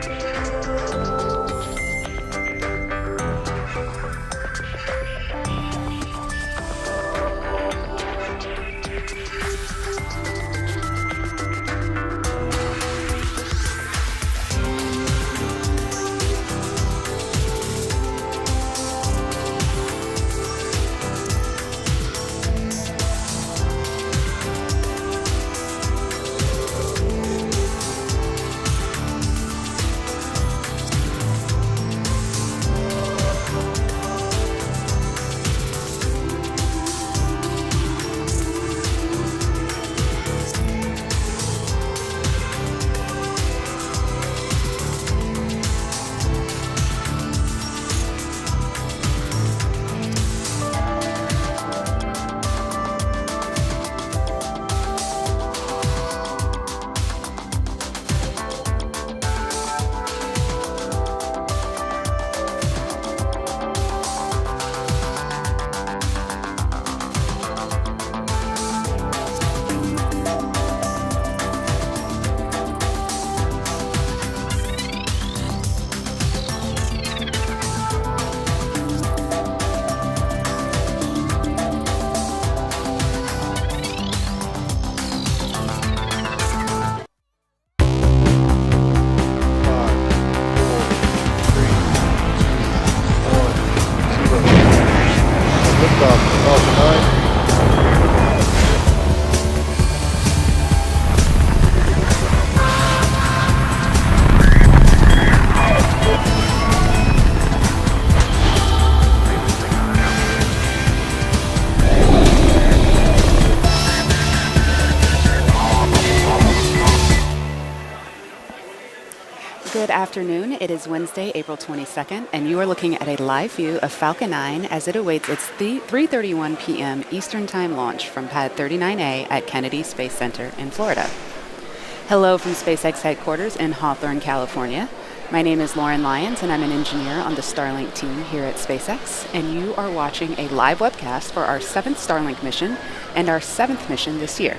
Falcon 9. Good afternoon. It is Wednesday, April 22nd, and you are looking at a live view of Falcon 9 as it awaits its 3:31 p.m. Eastern Time launch from Pad 39A at Kennedy Space Center in Florida. Hello from SpaceX headquarters in Hawthorne, California. My name is Lauren Lyons, and I'm an engineer on the Starlink team here at SpaceX, and you are watching a live webcast for our 7th Starlink mission and our 7th mission this year.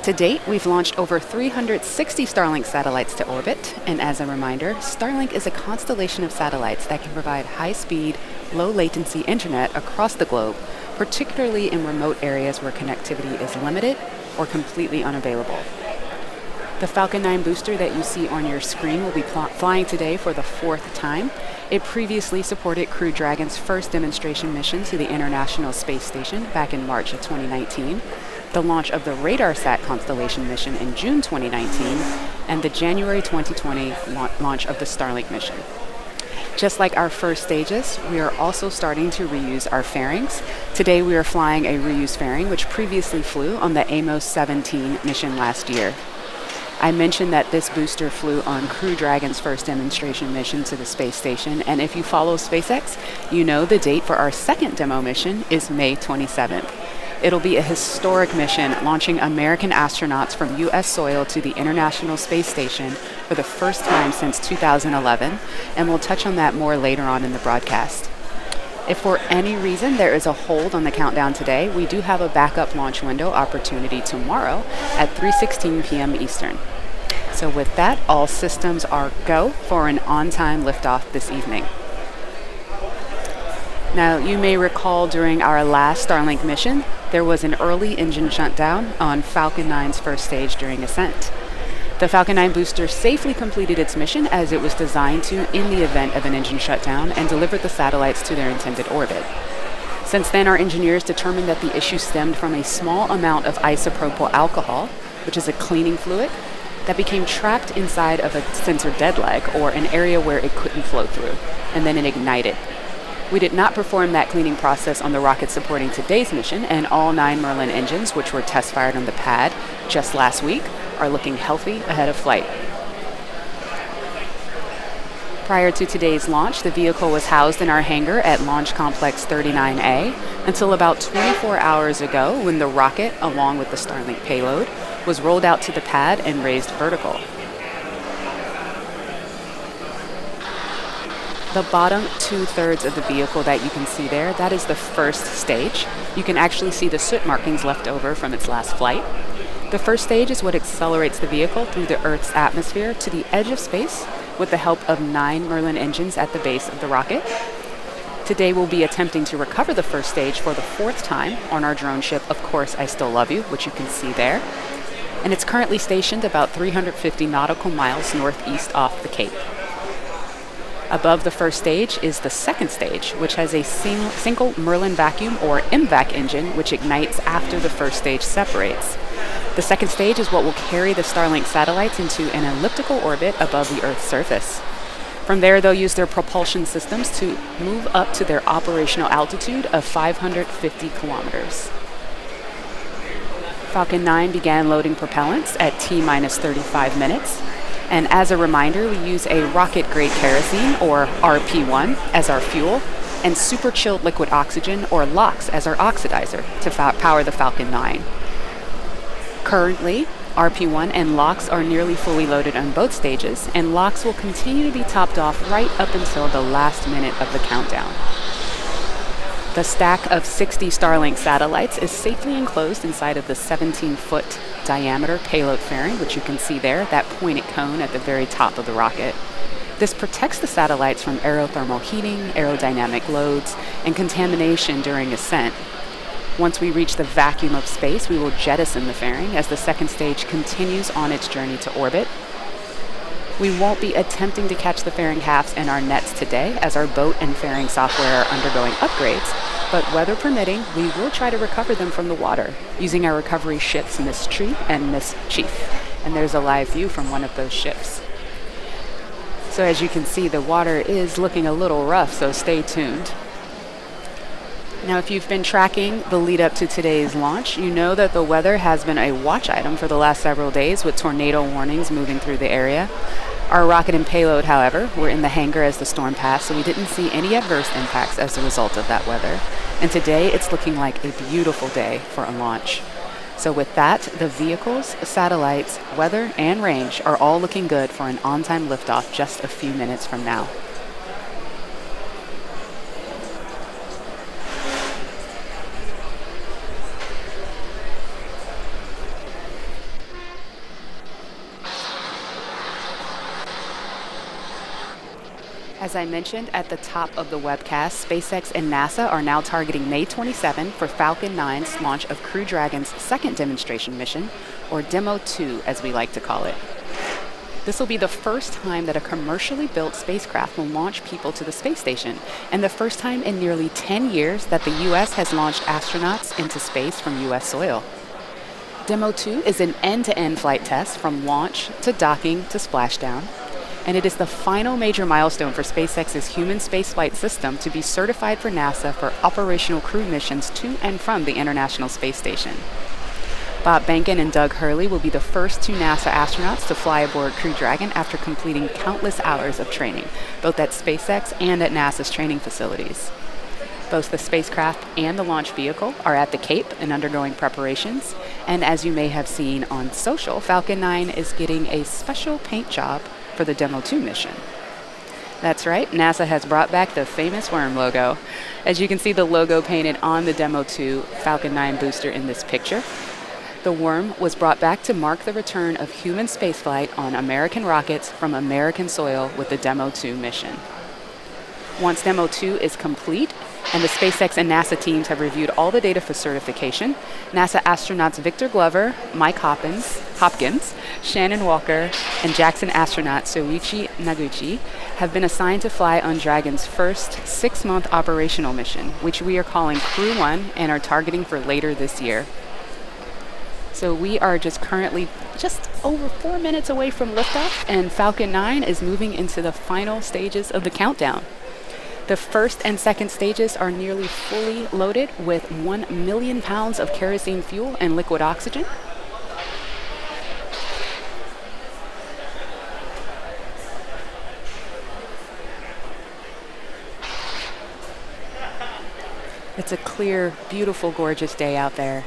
To date, we've launched over 360 Starlink satellites to orbit, and as a reminder, Starlink is a constellation of satellites that can provide high-speed, low-latency internet across the globe, particularly in remote areas where connectivity is limited or completely unavailable. The Falcon 9 booster that you see on your screen will be flying today for the 4th time. It previously supported Crew Dragon's first demonstration mission to the International Space Station back in March of 2019, the launch of the RADARSAT Constellation Mission in June 2019, and the January 2020 launch of the Starlink mission. Just like our first stages, we are also starting to reuse our fairings. Today we are flying a reused fairing which previously flew on the Amos 17 mission last year. I mentioned that this booster flew on Crew Dragon's first demonstration mission to the space station, and if you follow SpaceX, you know the date for our second demo mission is May 27th. It'll be a historic mission launching American astronauts from U.S. soil to the International Space Station for the first time since 2011, and we'll touch on that more later on in the broadcast. If for any reason there is a hold on the countdown today, we do have a backup launch window opportunity tomorrow at 3:16 p.m. Eastern. So with that, all systems are go for an on-time liftoff this evening. Now, you may recall during our last Starlink mission, there was an early engine shutdown on Falcon 9's first stage during ascent. The Falcon 9 booster safely completed its mission as it was designed to in the event of an engine shutdown and delivered the satellites to their intended orbit. Since then, our engineers determined that the issue stemmed from a small amount of isopropyl alcohol, which is a cleaning fluid, that became trapped inside of a sensor dead leg, or an area where it couldn't flow through, and then it ignited. We did not perform that cleaning process on the rocket supporting today's mission, and all 9 Merlin engines, which were test fired on the pad just last week, are looking healthy ahead of flight. Prior to today's launch, the vehicle was housed in our hangar at Launch Complex 39A until about 24 hours ago, when the rocket, along with the Starlink payload, was rolled out to the pad and raised vertical. The bottom 2/3 of the vehicle that you can see there, that is the first stage. You can actually see the soot markings left over from its last flight. The first stage is what accelerates the vehicle through the Earth's atmosphere to the edge of space, with the help of 9 Merlin engines at the base of the rocket. Today we'll be attempting to recover the first stage for the 4th time on our drone ship, Of Course I Still Love You, which you can see there. And it's currently stationed about 350 nautical miles northeast off the Cape. Above the first stage is the second stage, which has a single Merlin vacuum or MVAC engine, which ignites after the first stage separates. The second stage is what will carry the Starlink satellites into an elliptical orbit above the Earth's surface. From there, they'll use their propulsion systems to move up to their operational altitude of 550 kilometers. Falcon 9 began loading propellants at T-minus 35 minutes. And as a reminder, we use a rocket-grade kerosene, or RP1, as our fuel, and super chilled liquid oxygen, or LOX, as our oxidizer to power the Falcon 9. Currently, RP1 and LOX are nearly fully loaded on both stages, and LOX will continue to be topped off right up until the last minute of the countdown. The stack of 60 Starlink satellites is safely enclosed inside of the 17-foot diameter payload fairing, which you can see there, that pointed cone at the very top of the rocket. This protects the satellites from aerothermal heating, aerodynamic loads, and contamination during ascent. Once we reach the vacuum of space, we will jettison the fairing as the second stage continues on its journey to orbit. We won't be attempting to catch the fairing halves in our nets today, as our boat and fairing software are undergoing upgrades, but weather permitting, we will try to recover them from the water using our recovery ships Miss Tree and Miss Chief. And there's a live view from one of those ships. So as you can see, the water is looking a little rough, so stay tuned. Now, if you've been tracking the lead up to today's launch, you know that the weather has been a watch item for the last several days, with tornado warnings moving through the area. Our rocket and payload, however, were in the hangar as the storm passed, so we didn't see any adverse impacts as a result of that weather. And today, it's looking like a beautiful day for a launch. So with that, the vehicles, satellites, weather, and range are all looking good for an on-time liftoff just a few minutes from now. As I mentioned at the top of the webcast, SpaceX and NASA are now targeting May 27 for Falcon 9's launch of Crew Dragon's second demonstration mission, or Demo 2 as we like to call it. This will be the first time that a commercially built spacecraft will launch people to the space station, and the first time in nearly 10 years that the U.S. has launched astronauts into space from U.S. soil. Demo 2 is an end-to-end flight test from launch to docking to splashdown, and it is the final major milestone for SpaceX's human spaceflight system to be certified for NASA for operational crew missions to and from the International Space Station. Bob Behnken and Doug Hurley will be the first 2 NASA astronauts to fly aboard Crew Dragon after completing countless hours of training, both at SpaceX and at NASA's training facilities. Both the spacecraft and the launch vehicle are at the Cape and undergoing preparations, and as you may have seen on social, Falcon 9 is getting a special paint job for the Demo 2 mission. That's right, NASA has brought back the famous worm logo. As you can see the logo painted on the Demo 2 Falcon 9 booster in this picture. The worm was brought back to mark the return of human spaceflight on American rockets from American soil with the Demo 2 mission. Once Demo 2 is complete, and the SpaceX and NASA teams have reviewed all the data for certification, NASA astronauts Victor Glover, Mike Hopkins, Shannon Walker, and Jackson astronaut Soichi Naguchi have been assigned to fly on Dragon's first 6-month operational mission, which we are calling Crew 1 and are targeting for later this year. So we are currently just over 4 minutes away from liftoff, and Falcon 9 is moving into the final stages of the countdown. The first and second stages are nearly fully loaded with 1 million pounds of kerosene fuel and liquid oxygen. It's a clear, beautiful, gorgeous day out there.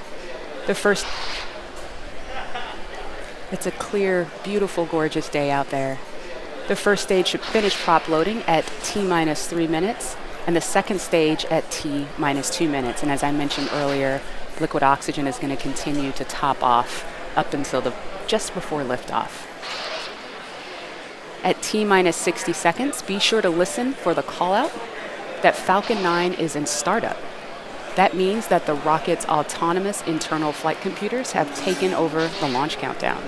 It's a clear, beautiful, gorgeous day out there. The first stage should finish prop loading at T-minus 3 minutes, and the second stage at T-minus 2 minutes. And as I mentioned earlier, liquid oxygen is going to continue to top off up until just before liftoff. At T-minus 60 seconds, be sure to listen for the call out that Falcon 9 is in startup. That means that the rocket's autonomous internal flight computers have taken over the launch countdown.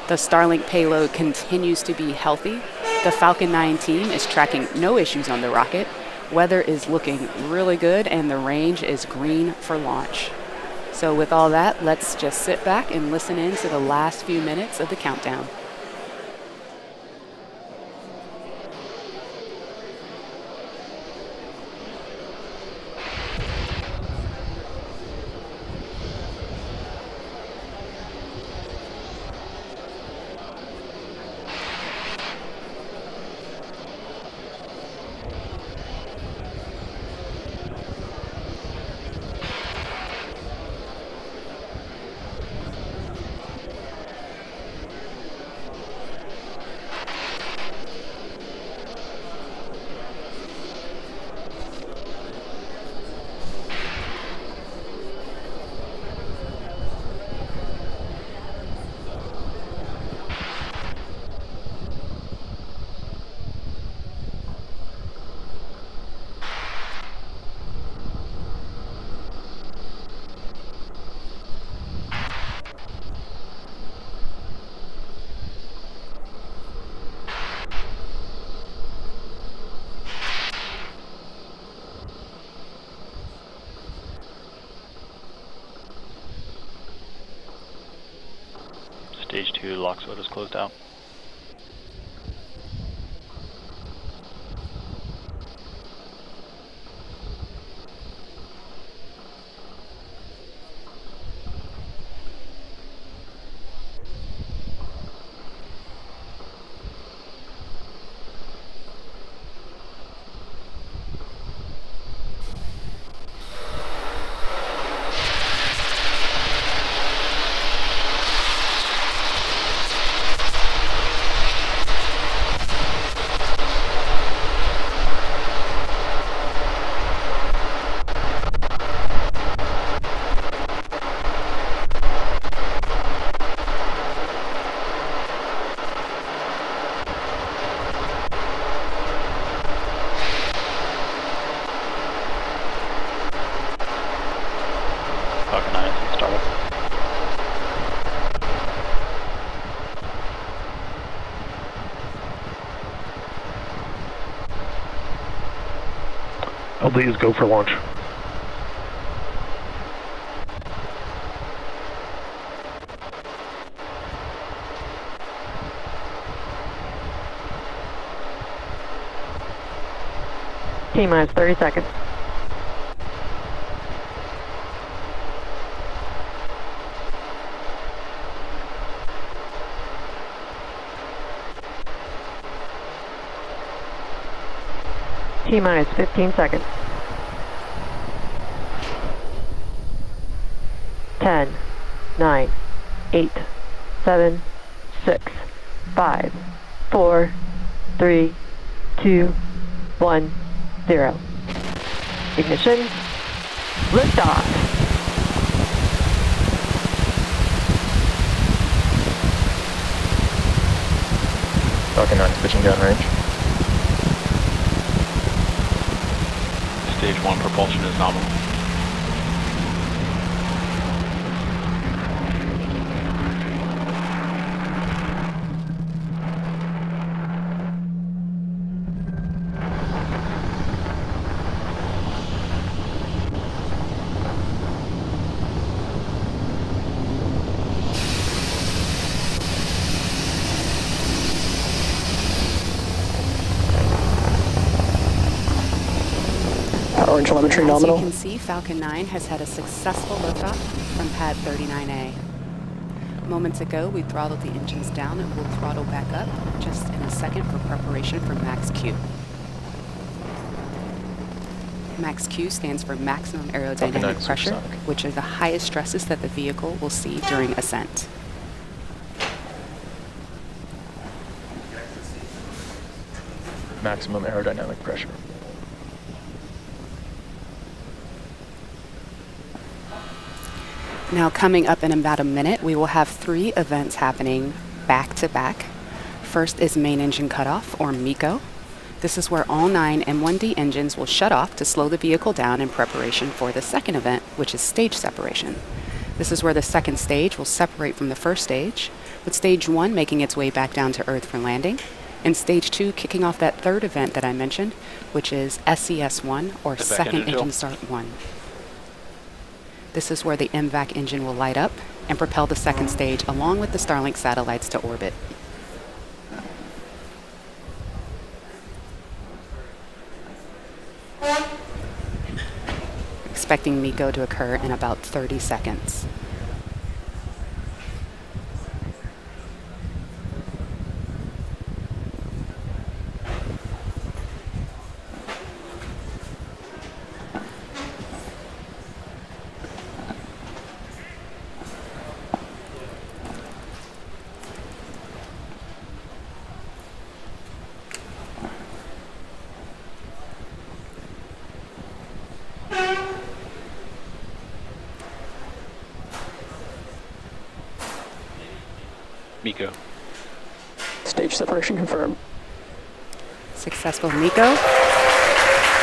The Starlink payload continues to be healthy. The Falcon 9 team is tracking no issues on the rocket. Weather is looking really good, and the range is green for launch. So with all that, let's just sit back and listen in to the last few minutes of the countdown. Stage 2 Lockswood is closed out. Falcon 9 is in startup. LD is go for launch. T-minus 30 seconds. T-minus 15 seconds. 10, 9, 8, 7, 6, 5, 4, 3, 2, 1, 0. Ignition. Liftoff. Falcon 9 switching down range. Stage 1 propulsion is nominal. Power and telemetry nominal. As you can see, Falcon 9 has had a successful liftoff from pad 39A. Moments ago, we throttled the engines down and we'll throttle back up just in a second for preparation for Max Q. Max Q stands for maximum aerodynamic pressure, which are the highest stresses that the vehicle will see during ascent. Maximum aerodynamic pressure. Now coming up in about a minute, we will have 3 events happening back to back. First is main engine cutoff, or MECO. This is where all 9 M1D engines will shut off to slow the vehicle down in preparation for the second event, which is stage separation. This is where the second stage will separate from the first stage, with stage 1 making its way back down to Earth for landing, and stage 2 kicking off that third event that I mentioned, which is SES-1, or The back Second engine Engine fill. Start 1. This is where the MVAC engine will light up and propel the second stage along with the Starlink satellites to orbit. Expecting MECO to occur in about 30 seconds. MECO. Stage separation confirmed. Successful MECO.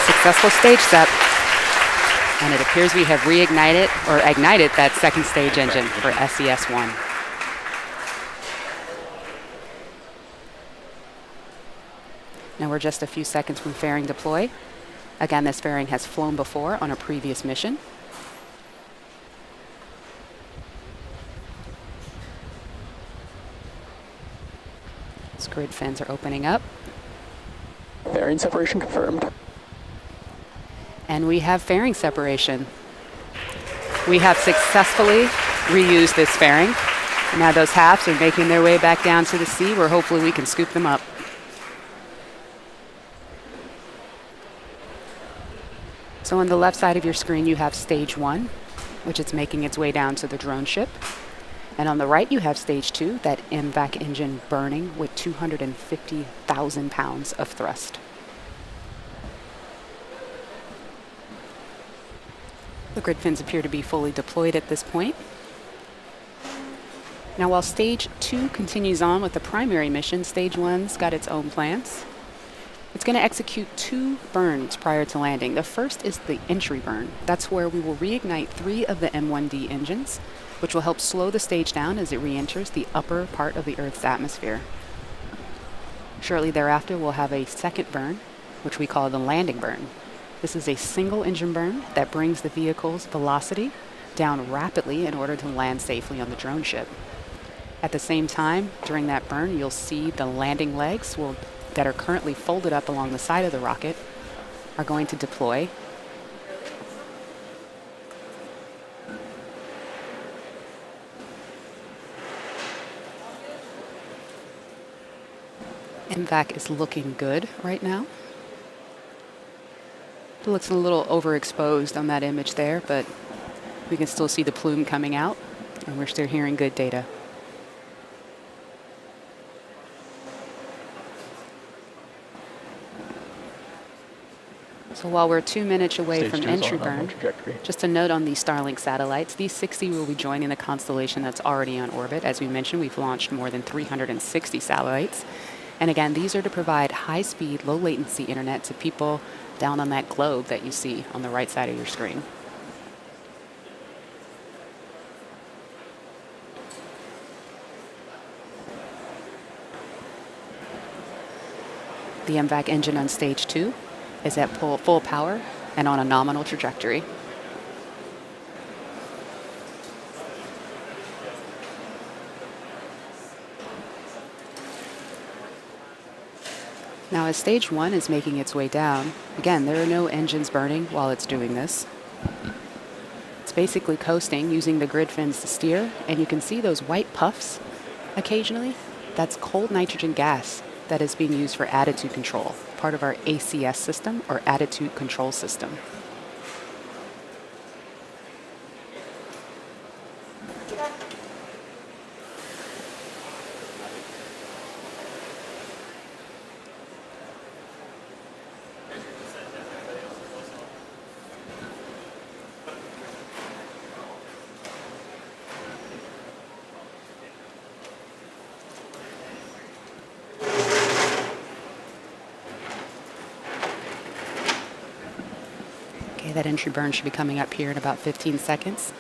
Successful stage sep. And it appears we have reignited or ignited that second stage engine for SES-1. Now we're just a few seconds from fairing deploy. Again, this fairing has flown before on a previous mission. Grid fins are opening up. Fairing separation confirmed. And we have fairing separation. We have successfully reused this fairing. Now those halves are making their way back down to the sea, where hopefully we can scoop them up. So on the left side of your screen, you have stage 1, which is making its way down to the drone ship. And on the right, you have stage 2, that MVAC engine burning with 250,000 pounds of thrust. The grid fins appear to be fully deployed at this point. Now, while stage 2 continues on with the primary mission, stage 1's got its own plans. It's going to execute 2 burns prior to landing. The first is the entry burn. That's where we will reignite 3 of the M1D engines, which will help slow the stage down as it re-enters the upper part of the Earth's atmosphere. Shortly thereafter, we'll have a second burn, which we call the landing burn. This is a single engine burn that brings the vehicle's velocity down rapidly in order to land safely on the drone ship. At the same time, during that burn, you'll see the landing legs that are currently folded up along the side of the rocket are going to deploy. MVAC is looking good right now. It looks a little overexposed on that image there, but we can still see the plume coming out, and we're still hearing good data. So while we're 2 minutes away Stage from 2 is entry on nominal burn, trajectory. just a note on these Starlink satellites, these 60 will be joining the constellation that's already on orbit. As we mentioned, we've launched more than 360 satellites. And again, these are to provide high-speed, low-latency internet to people down on that globe that you see on the right side of your screen. The MVAC engine on stage 2 is at full power and on a nominal trajectory. Now, as stage 1 is making its way down, again, there are no engines burning while it's doing this. It's basically coasting using the grid fins to steer, and you can see those white puffs occasionally. That's cold nitrogen gas that is being used for attitude control, part of our ACS system, or attitude control system. Okay, that entry burn should be coming up here in about 15 seconds.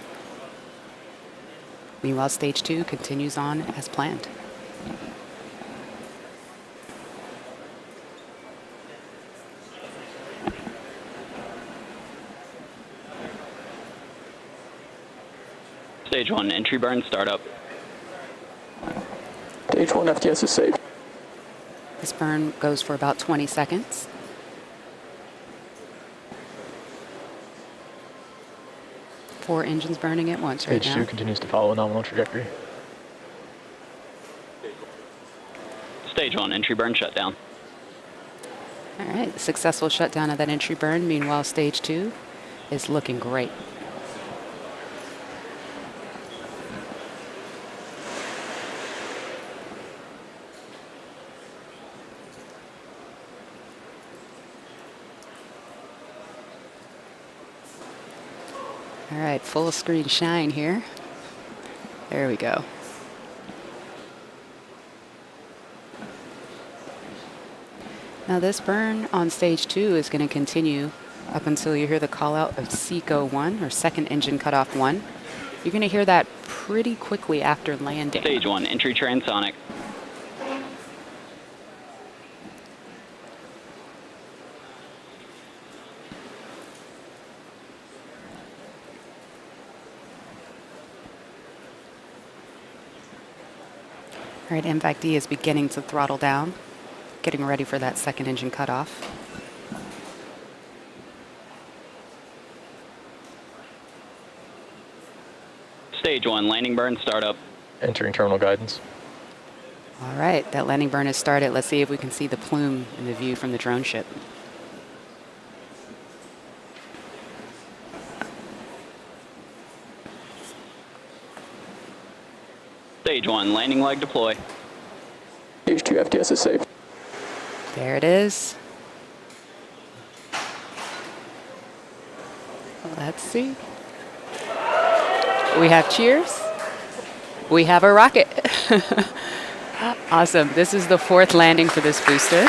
Meanwhile, stage 2 continues on as planned. Stage 1, entry burn, startup. Stage 1 FTS is safe. This burn goes for about 20 seconds. Four engines burning at once right Stage now. 2 continues to follow a nominal trajectory. Stage 1, entry burn, shutdown. All right, successful shutdown of that entry burn. Meanwhile, stage 2 is looking great. All right, full screen shine here. There we go. Now this burn on stage 2 is going to continue up until you hear the call out of SECO 1, or second engine cutoff 1. You're going to hear that pretty quickly after landing. Stage 1, entry transonic. All right, MVAC D is beginning to throttle down, getting ready for that second engine cutoff. Stage 1, landing burn, startup. Entering terminal guidance. All right, that landing burn has started. Let's see if we can see the plume in the view from the drone ship. Stage 1, landing leg, deploy. Stage 2 FTS is safe. There it is. Let's see. We have cheers. We have a rocket. Awesome. This is the 4th landing for this booster.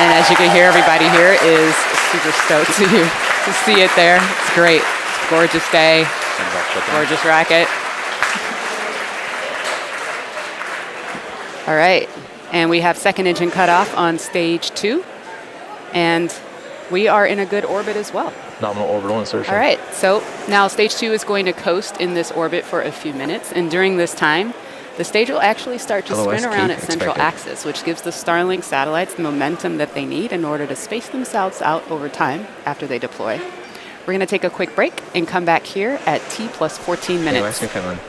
And as you can hear, everybody here is super stoked to see it there. It's great. Gorgeous day. Gorgeous rocket. All right. And we have second engine cutoff on stage 2. And we are in a good orbit as well. Nominal orbital insertion. All right. So now stage 2 is going to coast in this orbit for a few minutes. And during this time, the stage will actually start to Otherwise, spin around keep its central expecting. axis, which gives the Starlink satellites the momentum that they need in order to space themselves out over time after they deploy. We're going to take a quick break and come back here at T plus 14 minutes. Nice and Finland.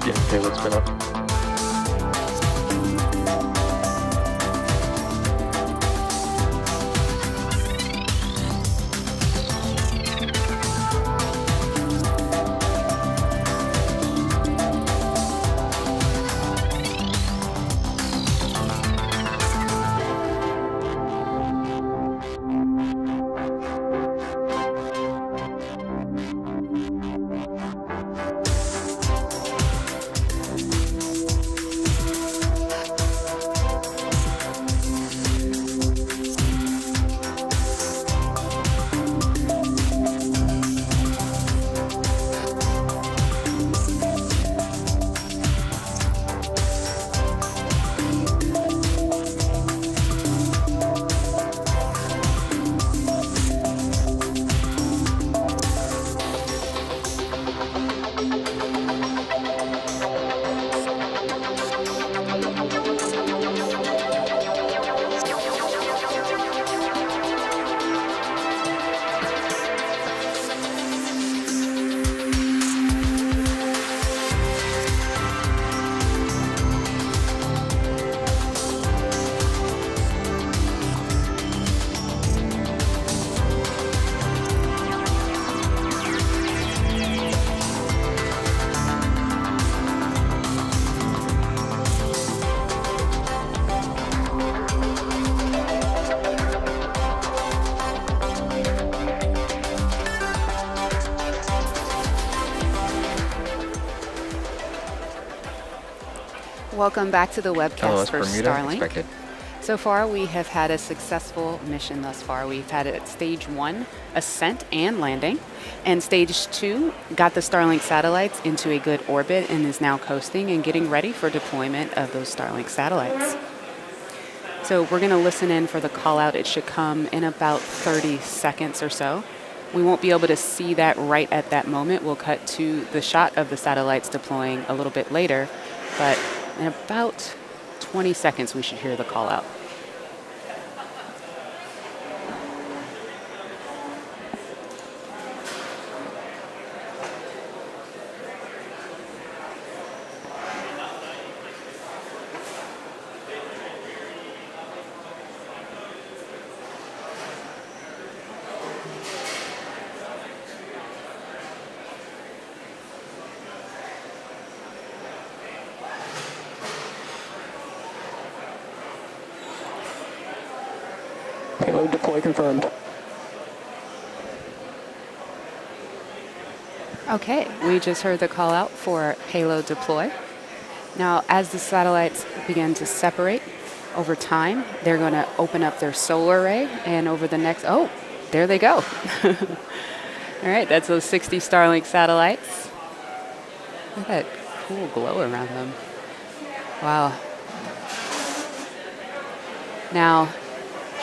Getting payload spin up. Welcome back to the webcast for Bermuda Starlink. expected. So far, we have had a successful mission thus far. We've had it at stage 1, ascent and landing. And stage 2 got the Starlink satellites into a good orbit and is now coasting and getting ready for deployment of those Starlink satellites. So we're going to listen in for the call out. It should come in about 30 seconds or so. We won't be able to see that right at that moment. We'll cut to the shot of the satellites deploying a little bit later, but in about 20 seconds we should hear the call out. Payload deploy confirmed. Okay, we just heard the call out for payload deploy. Now, as the satellites begin to separate over time, they're going to open up their solar array, and over the next, oh, there they go. All right, that's those 60 Starlink satellites. Look at that cool glow around them. Wow. Now,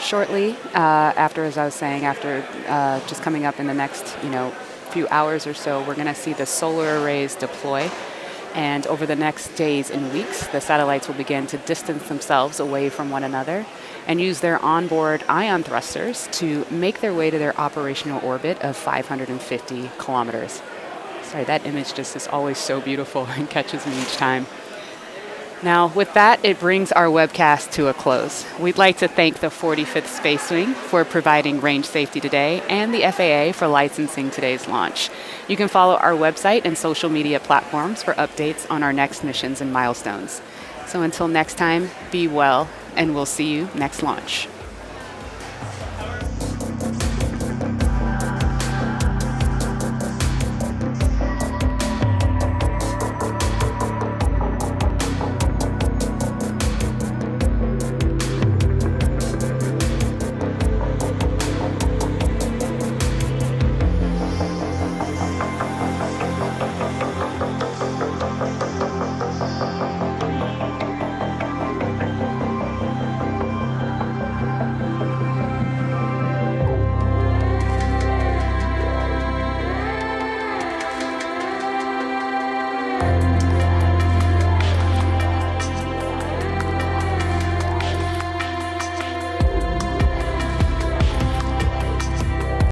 shortly after, as I was saying, after just coming up in the next, few hours or so, we're going to see the solar arrays deploy. And over the next days and weeks, the satellites will begin to distance themselves away from one another and use their onboard ion thrusters to make their way to their operational orbit of 550 kilometers. Sorry, that image just is always so beautiful and catches me each time. Now, with that, it brings our webcast to a close. We'd like to thank the 45th Space Wing for providing range safety today and the FAA for licensing today's launch. You can follow our website and social media platforms for updates on our next missions and milestones. So until next time, be well, and we'll see you next launch.